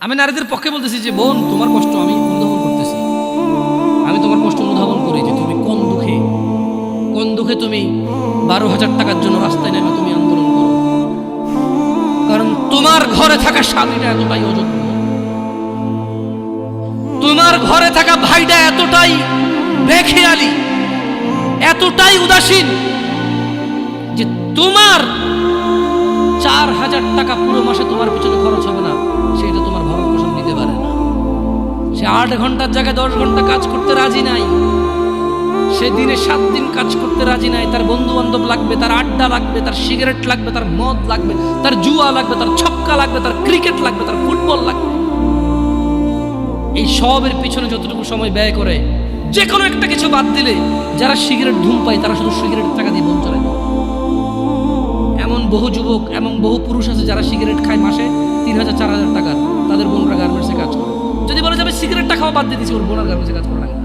আমি নারীদের পক্ষে বলতেছি যে বোন, তোমার কষ্ট আমি অনুধাবন করতেছি, আমি তোমার কষ্ট অনুধাবন করি যে তুমি কোন দুঃখে তুমি 12,000 টাকার জন্য রাস্তায় নেমে তুমি আন্দোলন করো। কারণ তোমার ঘরে থাকা স্বামীটা এতটাই অযোগ্য, তোমার ঘরে থাকা ভাইটা এতটাই বেখেয়ালি, এতটাই উদাসীন যে তোমার 4,000 টাকা পুরো মাসে তোমার পিছনে খরচ হবে না, সেটা তোমার ভরণ পোষণ দিতে পারে না। সে 8 ঘন্টার জায়গায় 10 ঘন্টা কাজ করতে রাজি নাই, সে দিনে 7 দিন কাজ করতে রাজি নাই। তার বন্ধু বান্ধব লাগবে, তার আড্ডা লাগবে, তার সিগারেট লাগবে, তার মদ লাগবে, তার জুয়া লাগবে, তার ছক্কা লাগবে, তার ক্রিকেট লাগবে, তার ফুটবল লাগবে। এই সবের পিছনে যতটুকু সময় ব্যয় করে, যে কোনো একটা কিছু বাদ দিলে যারা সিগারেট ধূম পায় তারা শুধু সিগারেটের টাকা দিয়ে বন চলে। এমন বহু যুবক, এমন বহু পুরুষ আছে যারা সিগারেট খায় মাসে 3,000 4,000 টাকা, তাদের বোনরা গার্মেন্টসে কাজ করে। যদি বলে যাবে সিগারেটটা খাওয়া বাদ দিয়ে দিচ্ছে, ওর বোনার গার্মেন্টসে কাজ করা লাগে।